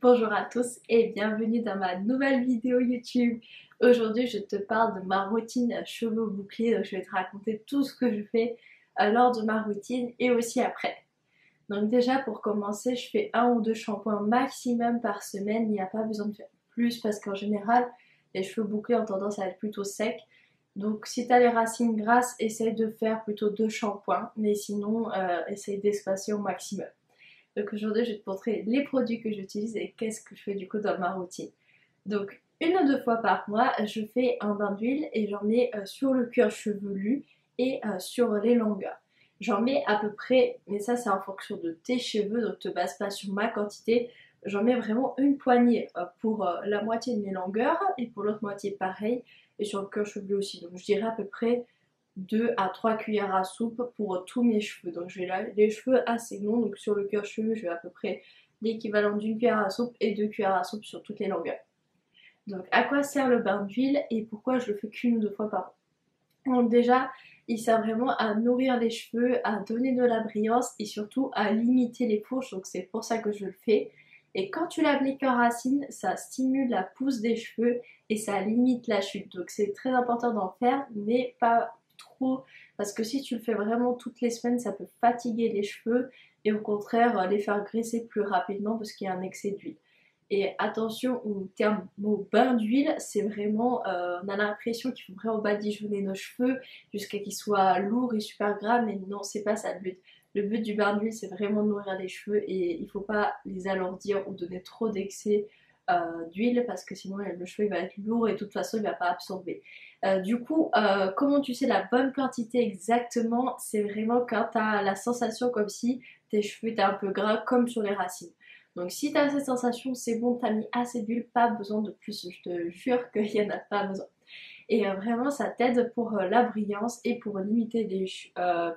Bonjour à tous et bienvenue dans ma nouvelle vidéo YouTube. Aujourd'hui je te parle de ma routine cheveux bouclés, donc je vais te raconter tout ce que je fais lors de ma routine et aussi après. Donc déjà pour commencer je fais un ou deux shampoings maximum par semaine, il n'y a pas besoin de faire plus parce qu'en général les cheveux bouclés ont tendance à être plutôt secs. Donc si tu as les racines grasses, essaye de faire plutôt deux shampoings, mais sinon essaye d'espacer au maximum. Donc aujourd'hui, je vais te montrer les produits que j'utilise et qu'est-ce que je fais du coup dans ma routine. Donc une ou deux fois par mois, je fais un bain d'huile et j'en mets sur le cuir chevelu et sur les longueurs. J'en mets à peu près, mais ça c'est en fonction de tes cheveux, donc te base pas sur ma quantité. J'en mets vraiment une poignée pour la moitié de mes longueurs et pour l'autre moitié pareil et sur le cuir chevelu aussi. Donc je dirais à peu près 2 à 3 cuillères à soupe pour tous mes cheveux. Donc j'ai les cheveux assez longs, donc sur le cuir chevelu je vais à peu près l'équivalent d'une cuillère à soupe et 2 cuillères à soupe sur toutes les longueurs. Donc à quoi sert le bain d'huile et pourquoi je le fais qu'une ou deux fois par an? Donc déjà, il sert vraiment à nourrir les cheveux, à donner de la brillance et surtout à limiter les fourches, donc c'est pour ça que je le fais. Et quand tu l'appliques en racine, ça stimule la pousse des cheveux et ça limite la chute. Donc c'est très important d'en faire, mais pas trop, parce que si tu le fais vraiment toutes les semaines, ça peut fatiguer les cheveux et au contraire les faire graisser plus rapidement parce qu'il y a un excès d'huile. Et attention au terme au bain d'huile, c'est vraiment, on a l'impression qu'il faut vraiment badigeonner nos cheveux jusqu'à qu'ils soient lourds et super gras, mais non, c'est pas ça le but. Le but du bain d'huile, c'est vraiment de nourrir les cheveux et il faut pas les alourdir ou donner trop d'excès d'huile parce que sinon le cheveu il va être lourd et de toute façon il va pas absorber. Comment tu sais la bonne quantité exactement? C'est vraiment quand tu as la sensation comme si tes cheveux étaient un peu gras comme sur les racines. Donc si tu as cette sensation, c'est bon, tu as mis assez d'huile, pas besoin de plus. Je te jure qu'il n'y en a pas besoin. Et vraiment, ça t'aide pour la brillance et pour limiter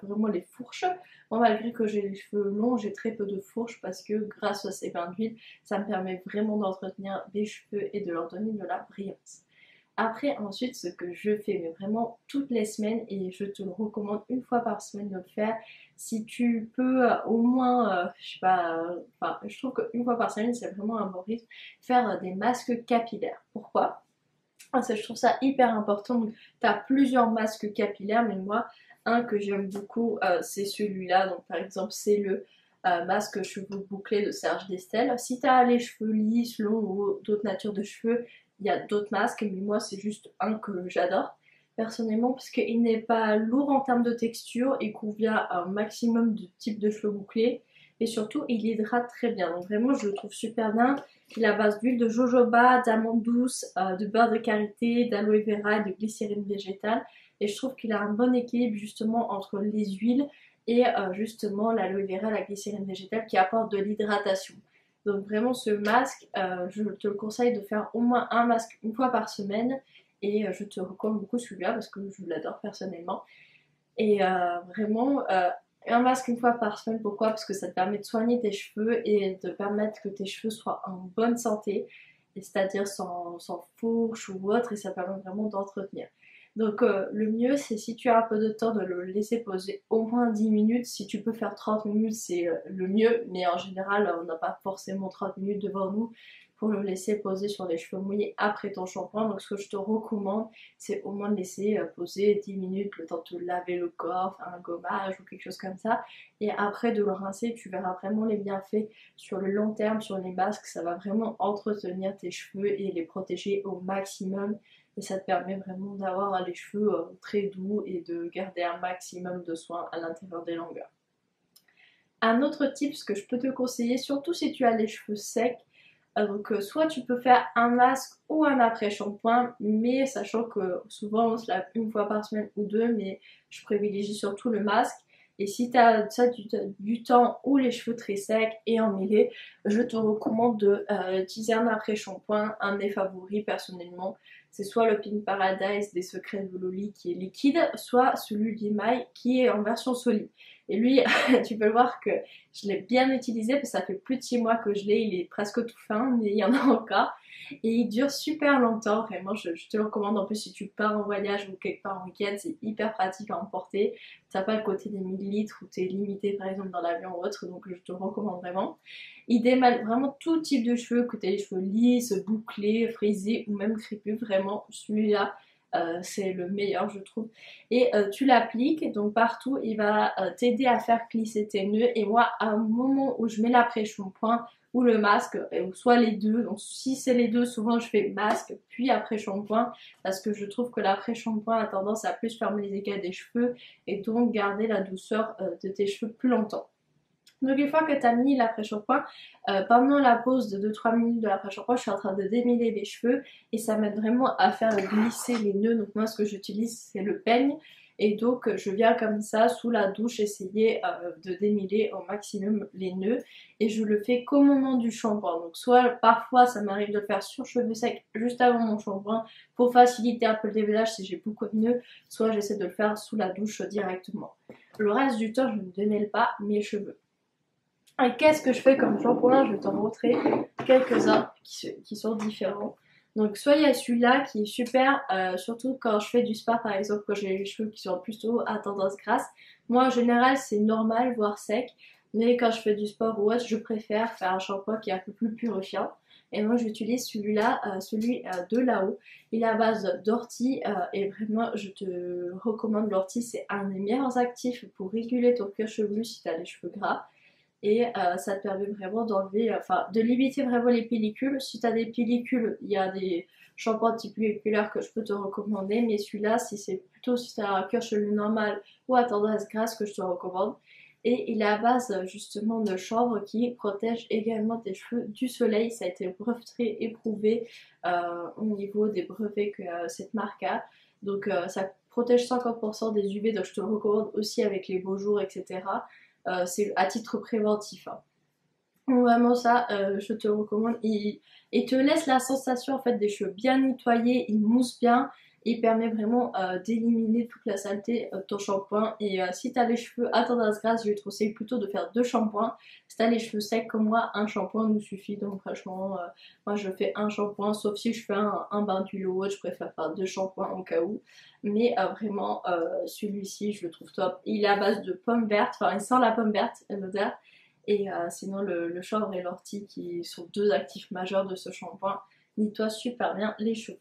vraiment les fourches. Moi, malgré que j'ai les cheveux longs, j'ai très peu de fourches parce que grâce à ces bains d'huile, ça me permet vraiment d'entretenir des cheveux et de leur donner de la brillance. Après, ensuite, ce que je fais, mais vraiment toutes les semaines, et je te le recommande une fois par semaine de le faire, si tu peux au moins, je sais pas, enfin, je trouve qu'une fois par semaine, c'est vraiment un bon rythme, faire des masques capillaires. Pourquoi? Parce que je trouve ça hyper important. Donc, tu as plusieurs masques capillaires, mais moi, un que j'aime beaucoup, c'est celui-là. Donc, par exemple, c'est le masque cheveux bouclés de Serge Destel. Si tu as les cheveux lisses, longs ou d'autres natures de cheveux, il y a d'autres masques, mais moi, c'est juste un que j'adore personnellement parce qu'il n'est pas lourd en termes de texture, il convient à un maximum de types de cheveux bouclés et surtout il hydrate très bien. Donc vraiment je le trouve super bien. Il est à base d'huile de jojoba, d'amandes douces, de beurre de karité, d'aloe vera et de glycérine végétale. Et je trouve qu'il a un bon équilibre justement entre les huiles et justement l'aloe vera, la glycérine végétale qui apporte de l'hydratation. Donc vraiment ce masque, je te le conseille de faire au moins un masque une fois par semaine. Et je te recommande beaucoup celui-là parce que je l'adore personnellement. Et vraiment, un masque une fois par semaine, pourquoi? Parce que ça te permet de soigner tes cheveux et de permettre que tes cheveux soient en bonne santé, c'est-à-dire sans fourche ou autre, et ça permet vraiment d'entretenir. Donc le mieux c'est si tu as un peu de temps de le laisser poser au moins 10 minutes, si tu peux faire 30 minutes c'est le mieux, mais en général on n'a pas forcément 30 minutes devant nous pour le laisser poser sur les cheveux mouillés après ton shampoing. Donc ce que je te recommande c'est au moins de laisser poser 10 minutes le temps de te laver le corps, faire un gommage ou quelque chose comme ça, et après de le rincer. Tu verras vraiment les bienfaits sur le long terme sur les masques, ça va vraiment entretenir tes cheveux et les protéger au maximum et ça te permet vraiment d'avoir les cheveux très doux et de garder un maximum de soins à l'intérieur des longueurs. Un autre tip que je peux te conseiller, surtout si tu as les cheveux secs, soit tu peux faire un masque ou un après-shampoing, mais sachant que souvent on se lave une fois par semaine ou deux, mais je privilégie surtout le masque. Et si tu as ça du temps ou les cheveux très secs et emmêlés, je te recommande d'utiliser un après-shampoing, un de mes favoris personnellement. C'est soit le Pink Paradise des Secrets de Loli qui est liquide, soit celui d'Emaille qui est en version solide. Et lui, tu peux le voir que je l'ai bien utilisé parce que ça fait plus de 6 mois que je l'ai, il est presque tout fin, mais il y en a encore. Et il dure super longtemps, vraiment, je te le recommande. En plus, si tu pars en voyage ou quelque part en week-end, c'est hyper pratique à emporter. T'as pas le côté des millilitres où t'es limité par exemple dans l'avion ou autre, donc je te le recommande vraiment. Il démêle vraiment tout type de cheveux, que tu aies les cheveux lisses, bouclés, frisés ou même crépus. Vraiment, celui-là, c'est le meilleur je trouve. Et tu l'appliques donc partout, il va t'aider à faire glisser tes nœuds. Et moi, à un moment où je mets l'après-shampoing ou le masque, ou soit les deux, donc si c'est les deux, souvent je fais masque puis après-shampoing, parce que je trouve que l'après-shampoing a tendance à plus fermer les écailles des cheveux et donc garder la douceur de tes cheveux plus longtemps. Donc une fois que tu as mis l'après-shampoing, pendant la pause de 2-3 minutes de l'après-shampoing, je suis en train de démêler les cheveux et ça m'aide vraiment à faire glisser les nœuds. Donc moi ce que j'utilise c'est le peigne et donc je viens comme ça sous la douche essayer de démêler au maximum les nœuds et je le fais qu'au moment du shampoing. Donc soit parfois ça m'arrive de le faire sur cheveux secs juste avant mon shampoing pour faciliter un peu le démêlage si j'ai beaucoup de nœuds, soit j'essaie de le faire sous la douche directement. Le reste du temps je ne démêle pas mes cheveux. Et qu'est-ce que je fais comme shampoing? Je vais t'en montrer quelques-uns qui sont différents. Donc soit il y a celui-là qui est super, surtout quand je fais du spa par exemple, quand j'ai les cheveux qui sont plutôt à tendance grasse. Moi en général c'est normal, voire sec, mais quand je fais du sport ou autre, je préfère faire un shampoing qui est un peu plus purifiant. Et moi j'utilise celui-là, celui de là-haut. Il est à base d'ortie et vraiment je te recommande l'ortie, c'est un des meilleurs actifs pour réguler ton cuir chevelu si tu as les cheveux gras. Et ça te permet vraiment d'enlever, enfin de limiter vraiment les pellicules. Si tu as des pellicules, il y a des shampoings anti-pelliculaires que je peux te recommander, mais celui-là, si tu as un cuir chevelu normal ou à tendance grasse que je te recommande. Et il est à base justement de chanvre qui protège également tes cheveux du soleil. Ça a été breveté et prouvé au niveau des brevets que cette marque a. Donc ça protège 50% des UV, donc je te le recommande aussi avec les beaux jours, etc. C'est à titre préventif. Hein. Donc vraiment ça, je te recommande. Il te laisse la sensation en fait des cheveux bien nettoyés, il mousse bien. Il permet vraiment d'éliminer toute la saleté de ton shampoing. Et si tu as les cheveux à tendance grasse, je te conseille plutôt de faire 2 shampoings. Si tu as les cheveux secs comme moi, un shampoing nous suffit. Donc franchement, moi je fais un shampoing, sauf si je fais un bain d'huile ou autre, je préfère faire 2 shampoings au cas où. Mais vraiment, celui-ci, je le trouve top. Il est à base de pommes vertes, enfin il sent la pomme verte, l'odeur. Et sinon le chanvre et l'ortie qui sont deux actifs majeurs de ce shampoing nettoient super bien les cheveux.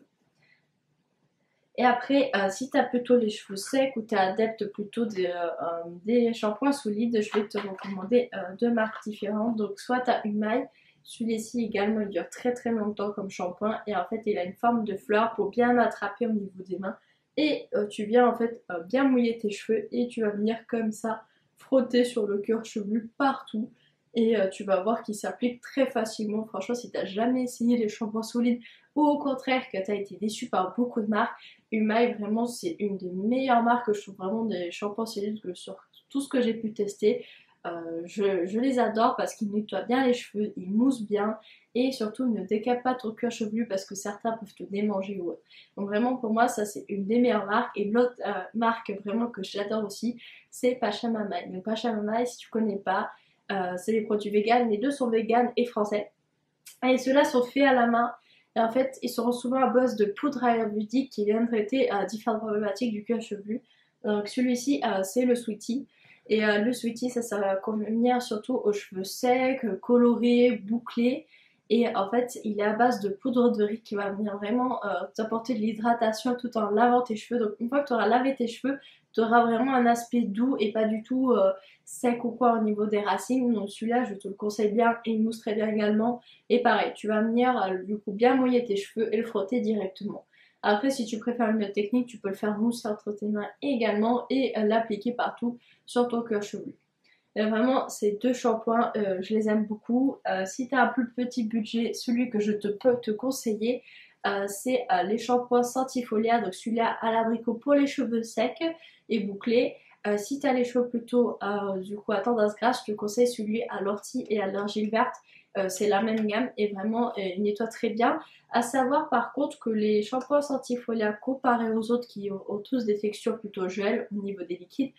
Et après, si tu as plutôt les cheveux secs ou tu es adepte plutôt des shampoings solides, je vais te recommander 2 marques différentes. Donc soit tu as Humail, celui-ci également il dure très très longtemps comme shampoing et en fait il a une forme de fleur pour bien attraper au niveau des mains. Et tu viens en fait bien mouiller tes cheveux et tu vas venir comme ça frotter sur le cuir chevelu partout. Et tu vas voir qu'il s'applique très facilement. Franchement, si tu n'as jamais essayé les shampoings solides ou au contraire que tu as été déçu par beaucoup de marques, Humail vraiment c'est une des meilleures marques que je trouve vraiment des shampoings solides sur tout ce que j'ai pu tester. Je les adore parce qu'ils nettoient bien les cheveux, ils moussent bien et surtout ne décapent pas ton cuir chevelu parce que certains peuvent te démanger ou autre. Donc vraiment pour moi ça c'est une des meilleures marques. Et l'autre marque vraiment que j'adore aussi c'est Pachamamaï. Donc Pachamamaï, si tu connais pas, c'est des produits véganes, les deux sont véganes et français. Et ceux-là sont faits à la main. Et en fait, ils seront souvent à base de poudre ayurvédique qui viennent traiter différentes problématiques du cuir chevelu. Donc celui-ci, c'est le Sweetie. Et le Sweetie, ça va convenir surtout aux cheveux secs, colorés, bouclés. Et en fait, il est à base de poudre de riz qui va venir vraiment t'apporter de l'hydratation tout en lavant tes cheveux. Donc une fois que tu auras lavé tes cheveux, tu auras vraiment un aspect doux et pas du tout sec ou quoi au niveau des racines. Donc celui-là, je te le conseille bien et il mousse très bien également. Et pareil, tu vas venir du coup bien mouiller tes cheveux et le frotter directement. Après, si tu préfères une autre technique, tu peux le faire mousser entre tes mains également et l'appliquer partout sur ton cuir chevelu. Vraiment, ces 2 shampoings, je les aime beaucoup. Si tu as un plus petit budget, celui que je peux te conseiller, c'est les shampoings Sentifolia. Donc celui-là à l'abricot pour les cheveux secs et bouclés. Si tu as les cheveux plutôt du coup à tendance grasse, je te conseille celui à l'ortie et à l'argile verte. C'est la même gamme et vraiment il nettoie très bien. À savoir par contre que les shampoings Sentifolia comparés aux autres qui ont tous des textures plutôt gel au niveau des liquides,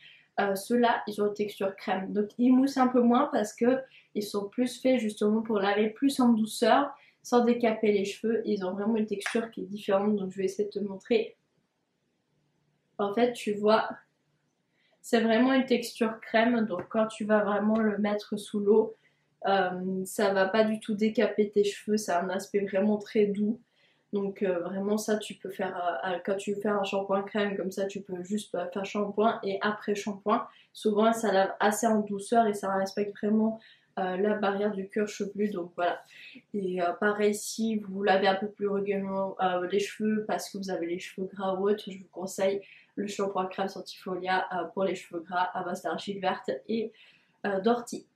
ceux-là ils ont une texture crème. Donc ils moussent un peu moins parce que ils sont plus faits justement pour laver plus en douceur sans décaper les cheveux. Ils ont vraiment une texture qui est différente. Donc je vais essayer de te montrer. En fait tu vois, c'est vraiment une texture crème. Donc quand tu vas vraiment le mettre sous l'eau, Ça va pas du tout décaper tes cheveux, ça a un aspect vraiment très doux. Donc vraiment ça tu peux faire, quand tu fais un shampoing crème comme ça tu peux juste faire shampoing et après shampoing. Souvent ça lave assez en douceur et ça respecte vraiment la barrière du cuir chevelu, donc voilà. Et pareil, si vous lavez un peu plus régulièrement les cheveux parce que vous avez les cheveux gras ou autre, je vous conseille le shampoing crème Sortifolia pour les cheveux gras à base d'argile verte et d'ortie.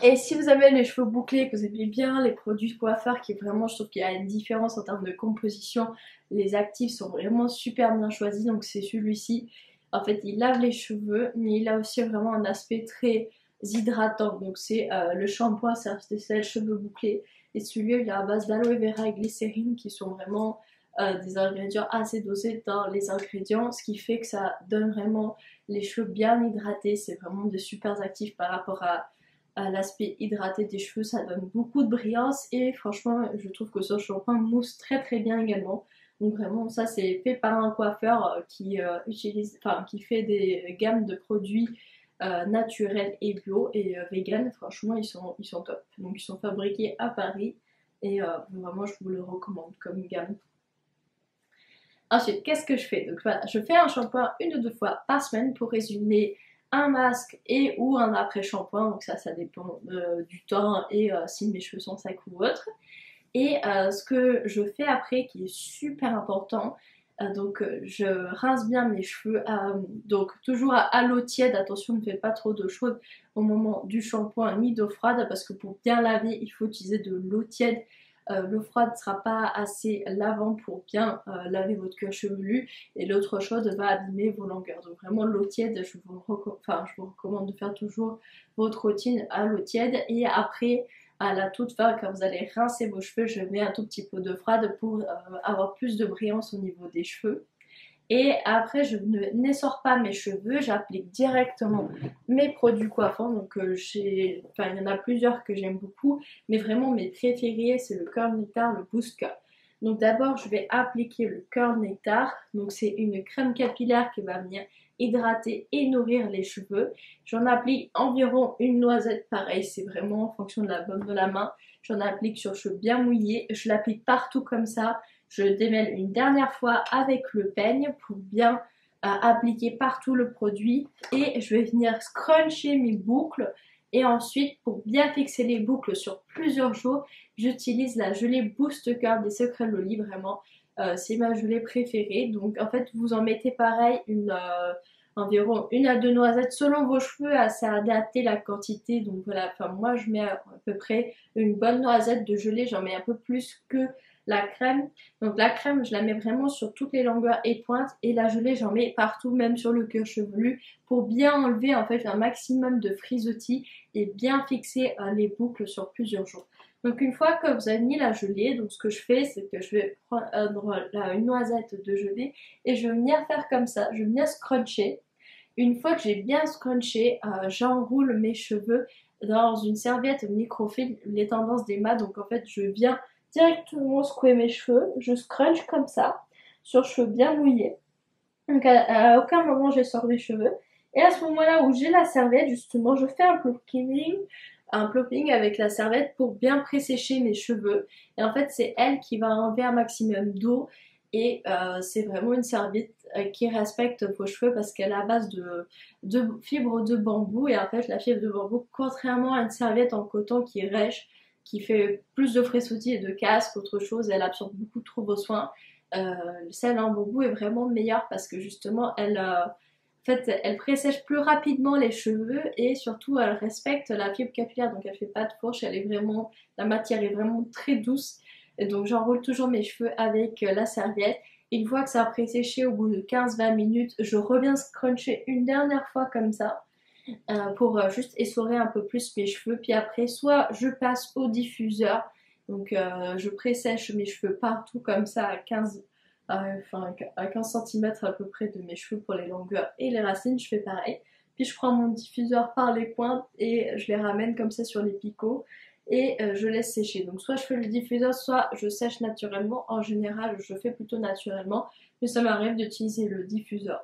Et si vous avez les cheveux bouclés, que vous aimez bien les produits coiffeurs, qui vraiment, je trouve qu'il y a une différence en termes de composition, les actifs sont vraiment super bien choisis, donc c'est celui-ci. En fait, il lave les cheveux, mais il a aussi vraiment un aspect très hydratant. Donc c'est le shampoing Certicel cheveux bouclés, et celui-là il est à base d'aloe vera et glycérine, qui sont vraiment des ingrédients assez dosés dans les ingrédients, ce qui fait que ça donne vraiment les cheveux bien hydratés. C'est vraiment des super actifs par rapport à l'aspect hydraté des cheveux, ça donne beaucoup de brillance et franchement je trouve que ce shampoing mousse très très bien également. Donc vraiment ça c'est fait par un coiffeur qui utilise, enfin qui fait des gammes de produits naturels et bio et vegan. Franchement ils sont top. Donc ils sont fabriqués à Paris et vraiment je vous le recommande comme gamme. Ensuite, qu'est-ce que je fais? Donc voilà, je fais un shampoing 1 ou 2 fois par semaine pour résumer un masque et ou un après-shampoing. Donc ça dépend du temps et si mes cheveux sont secs ou autre. Et ce que je fais après qui est super important, donc je rince bien mes cheveux, donc toujours à l'eau tiède. Attention, ne faites pas trop d'eau chaude au moment du shampoing ni d'eau froide parce que pour bien laver il faut utiliser de l'eau tiède. L'eau froide ne sera pas assez lavant pour bien laver votre cuir chevelu et l'autre chaude va abîmer vos longueurs. Donc vraiment l'eau tiède, je vous recommande de faire toujours votre routine à l'eau tiède. Et après à la toute fin, quand vous allez rincer vos cheveux, je mets un tout petit peu d'eau froide pour avoir plus de brillance au niveau des cheveux. Et après, je n'essore pas mes cheveux, j'applique directement mes produits coiffants. Donc il y en a plusieurs que j'aime beaucoup, mais vraiment mes préférés, c'est le Curl Nectar, le Boost Curl. Donc d'abord, je vais appliquer le Curl Nectar. Donc c'est une crème capillaire qui va venir hydrater et nourrir les cheveux. J'en applique environ une noisette, pareil, c'est vraiment en fonction de la baume de la main. J'en applique sur cheveux bien mouillés, je l'applique partout comme ça. Je démêle une dernière fois avec le peigne pour bien appliquer partout le produit et je vais venir scruncher mes boucles. Et ensuite, pour bien fixer les boucles sur plusieurs jours, j'utilise la gelée Boost Curl des Secrets de Loli. Vraiment, c'est ma gelée préférée. Donc en fait, vous en mettez pareil environ 1 à 2 noisettes selon vos cheveux, assez adapter la quantité. Donc voilà, enfin moi je mets à peu près une bonne noisette de gelée, j'en mets un peu plus que la crème. Donc la crème je la mets vraiment sur toutes les longueurs et pointes et la gelée j'en mets partout, même sur le cuir chevelu, pour bien enlever en fait un maximum de frisottis et bien fixer les boucles sur plusieurs jours. Donc une fois que vous avez mis la gelée, donc ce que je fais c'est que je vais prendre une noisette de gelée et je vais venir faire comme ça, je vais venir scruncher. Une fois que j'ai bien scrunché, j'enroule mes cheveux dans une serviette microfibre, les tendances d'Emma. Donc en fait, je viens directement secouer mes cheveux, je scrunch comme ça, sur cheveux bien mouillés. Donc à aucun moment je sors mes cheveux. Et à ce moment-là où j'ai la serviette, justement, je fais un plopping avec la serviette pour bien présécher mes cheveux. Et en fait, c'est elle qui va enlever un maximum d'eau. Et c'est vraiment une serviette qui respecte vos cheveux parce qu'elle est à base de fibres de bambou. Et en fait, la fibre de bambou, contrairement à une serviette en coton qui est rêche, qui fait plus de frisottis et de casse qu'autre chose, elle absorbe beaucoup trop vos soins. Celle en bambou est vraiment meilleure parce que justement elle pressèche plus rapidement les cheveux et surtout elle respecte la fibre capillaire, donc elle fait pas de fourche, la matière est vraiment très douce. Et donc j'enroule toujours mes cheveux avec la serviette. Une fois que ça a préséché au bout de 15-20 minutes, je reviens scruncher une dernière fois comme ça pour juste essorer un peu plus mes cheveux. Puis après, soit je passe au diffuseur, donc je pressèche mes cheveux partout comme ça à 15 cm à peu près de mes cheveux pour les longueurs et les racines, je fais pareil. Puis je prends mon diffuseur par les pointes et je les ramène comme ça sur les picots et je laisse sécher. Donc soit je fais le diffuseur, soit je sèche naturellement. En général, je fais plutôt naturellement, mais ça m'arrive d'utiliser le diffuseur.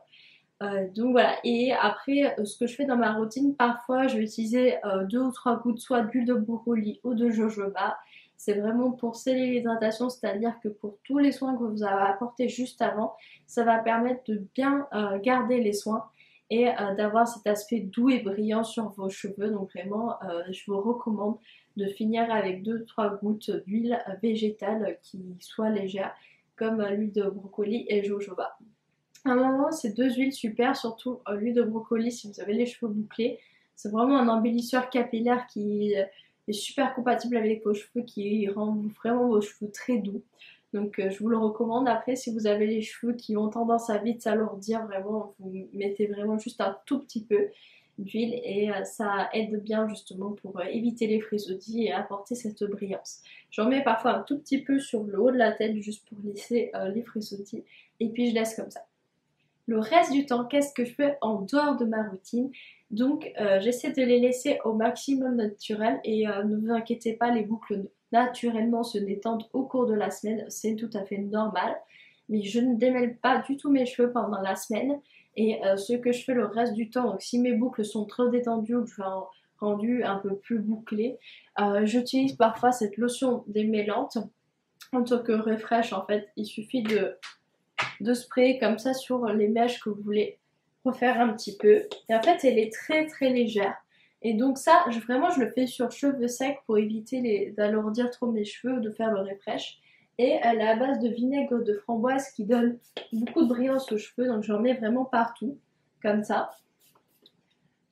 Donc voilà, et après ce que je fais dans ma routine, parfois je vais utiliser 2 ou 3 gouttes soit d'huile de brocoli ou de jojoba. C'est vraiment pour sceller l'hydratation, c'est-à-dire que pour tous les soins que vous avez apportés juste avant, ça va permettre de bien garder les soins et d'avoir cet aspect doux et brillant sur vos cheveux. Donc vraiment, je vous recommande de finir avec 2 ou 3 gouttes d'huile végétale qui soit légère, comme l'huile de brocoli et jojoba. À un moment, c'est 2 huiles super, surtout l'huile de brocoli si vous avez les cheveux bouclés. C'est vraiment un embellisseur capillaire qui est super compatible avec vos cheveux, qui rend vraiment vos cheveux très doux. Donc je vous le recommande. Après, si vous avez les cheveux qui ont tendance à vite s'alourdir, vraiment, vous mettez vraiment juste un tout petit peu d'huile et ça aide bien justement pour éviter les frisodis et apporter cette brillance. J'en mets parfois un tout petit peu sur le haut de la tête juste pour lisser les frisodis et puis je laisse comme ça. Le reste du temps, qu'est-ce que je fais en dehors de ma routine? Donc j'essaie de les laisser au maximum naturel et ne vous inquiétez pas, les boucles naturellement se détendent au cours de la semaine, c'est tout à fait normal. Mais je ne démêle pas du tout mes cheveux pendant la semaine et ce que je fais le reste du temps, donc si mes boucles sont trop détendues ou que je veux un rendu un peu plus bouclé, j'utilise parfois cette lotion démêlante en tant que refresh. En fait, il suffit de sprayer comme ça sur les mèches que vous voulez refaire un petit peu. Et en fait, elle est très très légère. Et donc ça, vraiment, je le fais sur cheveux secs pour éviter d'alourdir trop mes cheveux ou de faire le refresh. Et elle est à base de vinaigre de framboise qui donne beaucoup de brillance aux cheveux. Donc j'en mets vraiment partout, comme ça.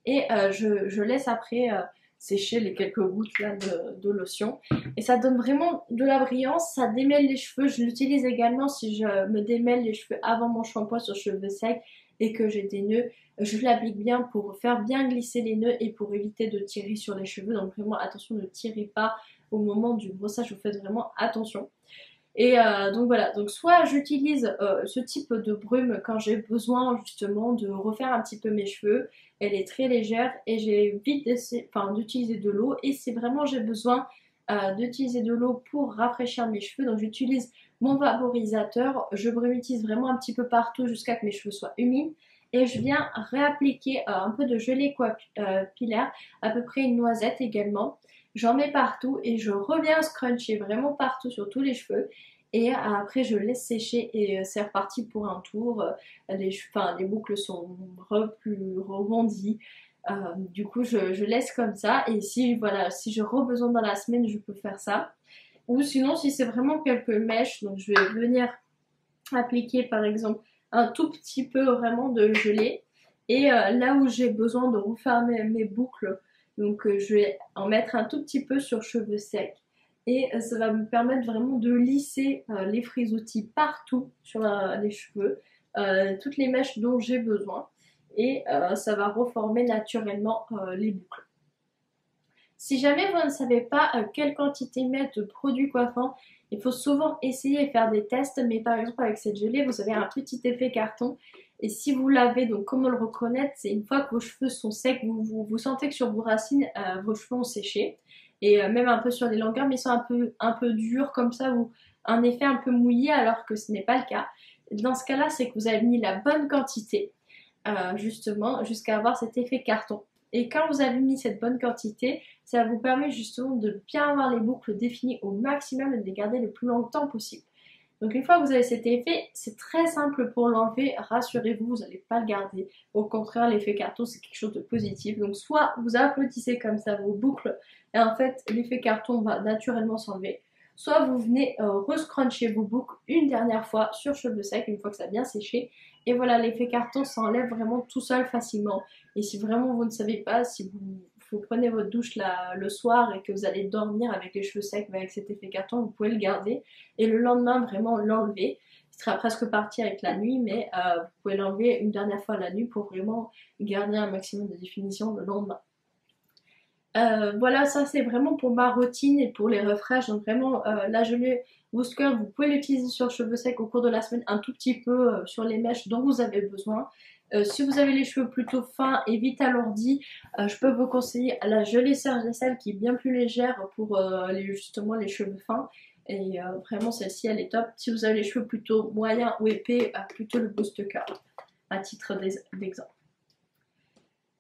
Et je laisse après sécher les quelques gouttes là de lotion. Et ça donne vraiment de la brillance, ça démêle les cheveux. Je l'utilise également si je me démêle les cheveux avant mon shampoing sur cheveux secs et que j'ai des nœuds. Je l'applique bien pour faire bien glisser les nœuds et pour éviter de tirer sur les cheveux. Donc vraiment attention, ne tirez pas au moment du brossage, vous faites vraiment attention. Et donc voilà, donc soit j'utilise ce type de brume quand j'ai besoin justement de refaire un petit peu mes cheveux. Elle est très légère et j'évite d'utiliser de l'eau. Et si vraiment j'ai besoin d'utiliser de l'eau pour rafraîchir mes cheveux, donc j'utilise mon vaporisateur. Je brumitise vraiment un petit peu partout jusqu'à ce que mes cheveux soient humides. Et je viens réappliquer un peu de gelée capillaire, à peu près une noisette également. J'en mets partout et je reviens scruncher vraiment partout sur tous les cheveux. Et après je laisse sécher et c'est reparti pour un tour. Les boucles sont plus rebondies. Du coup je laisse comme ça. Et si voilà, si j'ai besoin dans la semaine, je peux faire ça. Ou sinon si c'est vraiment quelques mèches, donc je vais venir appliquer par exemple un tout petit peu vraiment de gelée. Et là où j'ai besoin de refaire mes boucles, donc je vais en mettre un tout petit peu sur cheveux secs. Et ça va me permettre vraiment de lisser les frisottis partout sur les cheveux, toutes les mèches dont j'ai besoin. Et ça va reformer naturellement les boucles. Si jamais vous ne savez pas quelle quantité mettre de produits coiffants, il faut souvent essayer et faire des tests. Mais par exemple avec cette gelée, vous avez un petit effet carton. Et si vous l'avez, donc comment le reconnaître? C'est une fois que vos cheveux sont secs, vous sentez que sur vos racines, vos cheveux ont séché. Et même un peu sur les longueurs, mais ils sont un peu durs comme ça, ou un effet un peu mouillé alors que ce n'est pas le cas. Dans ce cas-là, c'est que vous avez mis la bonne quantité, justement, jusqu'à avoir cet effet carton. Et quand vous avez mis cette bonne quantité, ça vous permet justement de bien avoir les boucles définies au maximum et de les garder le plus longtemps possible. Donc une fois que vous avez cet effet, c'est très simple pour l'enlever, rassurez-vous, vous n'allez pas le garder. Au contraire, l'effet carton, c'est quelque chose de positif. Donc soit vous applaudissez comme ça vos boucles, et en fait l'effet carton va naturellement s'enlever. Soit vous venez rescruncher vos boucles une dernière fois sur cheveux secs, une fois que ça a bien séché. Et voilà, l'effet carton s'enlève vraiment tout seul facilement. Et si vraiment vous ne savez pas, si vous prenez votre douche le soir et que vous allez dormir avec les cheveux secs, mais avec cet effet carton, vous pouvez le garder. Et le lendemain, vraiment l'enlever. Il sera presque parti avec la nuit, mais vous pouvez l'enlever une dernière fois la nuit pour vraiment garder un maximum de définition le lendemain. Voilà, ça c'est vraiment pour ma routine et pour les refresh. Donc vraiment, la gelée Whisker, vous pouvez l'utiliser sur cheveux secs au cours de la semaine, un tout petit peu sur les mèches dont vous avez besoin. Si vous avez les cheveux plutôt fins et vite alourdis, je peux vous conseiller la gelée Serge Lessel qui est bien plus légère pour justement les cheveux fins. Et vraiment celle-ci elle est top. Si vous avez les cheveux plutôt moyens ou épais, plutôt le Boost Curl. à titre d'exemple.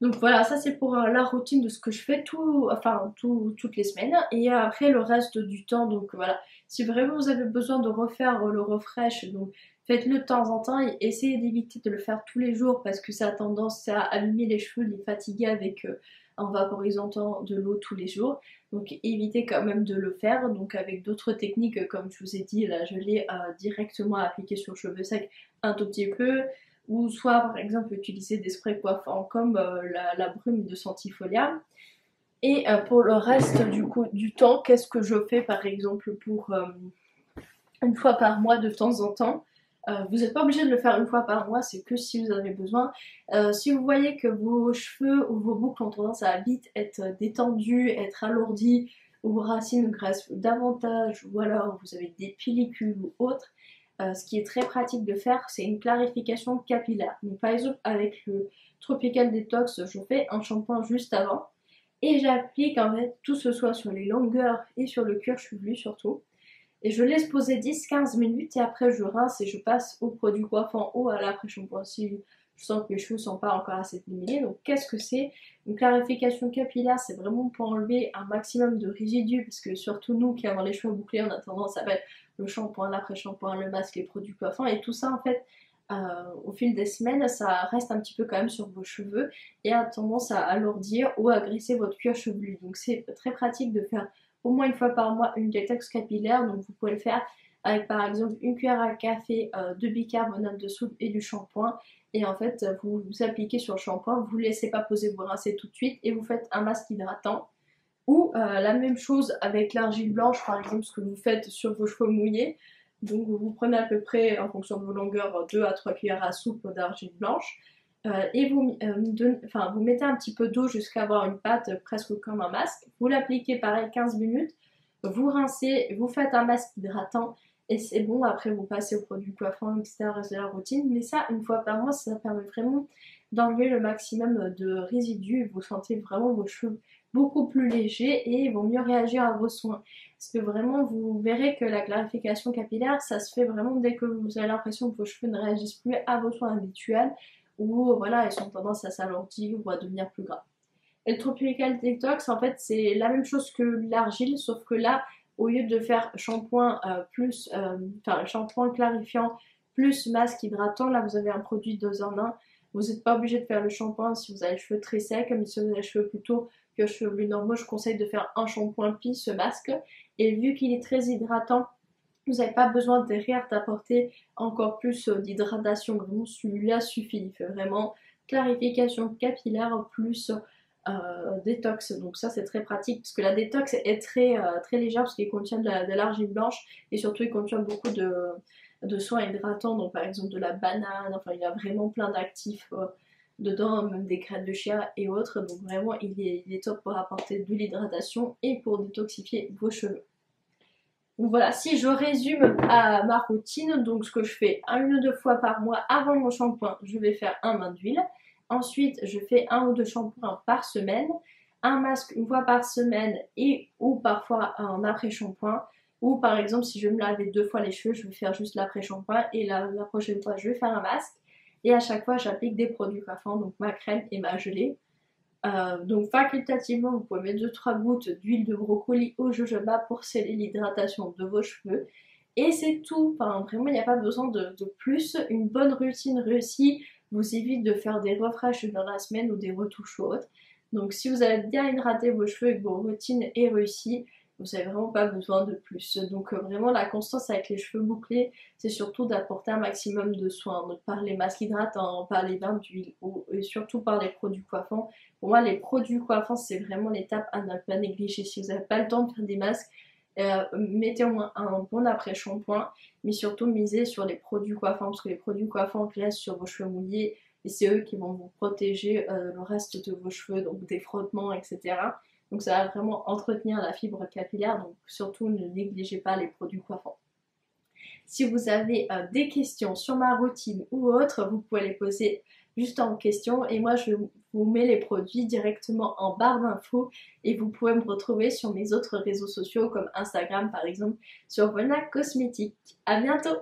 Donc voilà, ça c'est pour la routine de ce que je fais toutes les semaines. Et après le reste du temps, donc voilà, si vraiment vous avez besoin de refaire le refresh, donc faites-le de temps en temps et essayez d'éviter de le faire tous les jours parce que ça a tendance à abîmer les cheveux, les fatiguer avec en vaporisant de l'eau tous les jours. Donc évitez quand même de le faire, donc avec d'autres techniques comme je vous ai dit, la gelée directement appliquée sur le cheveu sec un tout petit peu, ou soit par exemple utiliser des sprays coiffants comme la brume de Centifolia. Et pour le reste du temps, qu'est-ce que je fais par exemple pour une fois par mois de temps en temps. Vous n'êtes pas obligé de le faire une fois par mois, c'est que si vous avez besoin. Si vous voyez que vos cheveux ou vos boucles ont tendance à vite être détendues, être alourdies, ou vos racines graissent davantage, ou alors vous avez des pellicules ou autres, ce qui est très pratique de faire, c'est une clarification capillaire. Donc par exemple avec le Tropical Detox, je fais un shampoing juste avant et j'applique en fait tout ce soit sur les longueurs et sur le cuir chevelu surtout. Et je laisse poser 10-15 minutes et après je rince et je passe au produit coiffant ou à l'après-shampoing si je sens que mes cheveux ne sont pas encore assez démêlés. Donc qu'est-ce que c'est? Une clarification capillaire, c'est vraiment pour enlever un maximum de résidus parce que surtout nous qui avons les cheveux bouclés, on a tendance à mettre le shampoing, l'après-shampoing, le masque, les produits coiffants et tout ça en fait au fil des semaines ça reste un petit peu quand même sur vos cheveux et a tendance à alourdir ou à graisser votre cuir chevelu. Donc c'est très pratique de faire au moins une fois par mois une détox capillaire. Donc vous pouvez le faire avec par exemple une cuillère à café de bicarbonate de soude et du shampoing. Et en fait vous appliquez sur le shampoing, vous ne laissez pas poser, vous rincez tout de suite et vous faites un masque hydratant. Ou la même chose avec l'argile blanche par exemple, ce que vous faites sur vos cheveux mouillés. Donc vous prenez à peu près en fonction de vos longueurs 2 à 3 cuillères à soupe d'argile blanche. Et vous mettez un petit peu d'eau jusqu'à avoir une pâte presque comme un masque. Vous l'appliquez pareil 15 minutes, vous rincez, vous faites un masque hydratant et c'est bon. Après vous passez au produit coiffant, etc. reste de la routine. Mais ça, une fois par mois, ça permet vraiment d'enlever le maximum de résidus. Vous sentez vraiment vos cheveux beaucoup plus légers et ils vont mieux réagir à vos soins. Parce que vraiment, vous verrez que la clarification capillaire, ça se fait vraiment dès que vous avez l'impression que vos cheveux ne réagissent plus à vos soins habituels ou voilà, elles ont tendance à s'alourdir ou à devenir plus gras. Et le Tropical Detox, en fait, c'est la même chose que l'argile, sauf que là, au lieu de faire shampoing shampoing clarifiant plus masque hydratant, là vous avez un produit 2 en 1. Vous n'êtes pas obligé de faire le shampoing si vous avez les cheveux très secs, mais si vous avez les cheveux plutôt que cheveux normaux, je conseille de faire un shampoing puis ce masque. Et vu qu'il est très hydratant, vous n'avez pas besoin derrière d'apporter encore plus d'hydratation. Vraiment, celui-là suffit. Il fait vraiment clarification capillaire plus détox. Donc ça, c'est très pratique parce que la détox est très légère parce qu'il contient de l'argile blanche et surtout il contient beaucoup de soins hydratants. Donc par exemple de la banane. Enfin, il y a vraiment plein d'actifs dedans, même des graines de chia et autres. Donc vraiment, il est top pour apporter de l'hydratation et pour détoxifier vos cheveux. Donc voilà, si je résume à ma routine, donc ce que je fais 1 ou 2 fois par mois avant mon shampoing, je vais faire un bain d'huile. Ensuite, je fais 1 ou 2 shampoings par semaine, un masque une fois par semaine et ou parfois un après-shampoing. Ou par exemple, si je vais me laver 2 fois les cheveux, je vais faire juste l'après-shampoing et la prochaine fois, je vais faire un masque. Et à chaque fois, j'applique des produits coiffants, donc ma crème et ma gelée. Donc facultativement, vous pouvez mettre 2-3 gouttes d'huile de brocoli au jojoba pour sceller l'hydratation de vos cheveux. Et c'est tout, enfin, vraiment il n'y a pas besoin de plus. Une bonne routine réussie vous évite de faire des refreshs dans la semaine ou des retouches ou autres. Donc si vous avez bien hydraté vos cheveux et que votre routine est réussie, vous n'avez vraiment pas besoin de plus. Donc vraiment la constance avec les cheveux bouclés, c'est surtout d'apporter un maximum de soins. Donc par les masques hydratants, par les bains d'huile et surtout par les produits coiffants. Pour moi les produits coiffants c'est vraiment l'étape à ne pas négliger. Si vous n'avez pas le temps de faire des masques, mettez au moins un bon après-shampoing, mais surtout misez sur les produits coiffants parce que les produits coiffants restent sur vos cheveux mouillés et c'est eux qui vont vous protéger le reste de vos cheveux, donc des frottements, etc. Donc ça va vraiment entretenir la fibre capillaire, donc surtout ne négligez pas les produits coiffants. Si vous avez des questions sur ma routine ou autre, vous pouvez les poser juste en question et moi je vous mets les produits directement en barre d'infos et vous pouvez me retrouver sur mes autres réseaux sociaux comme Instagram par exemple sur Vona Cosmétique. À bientôt!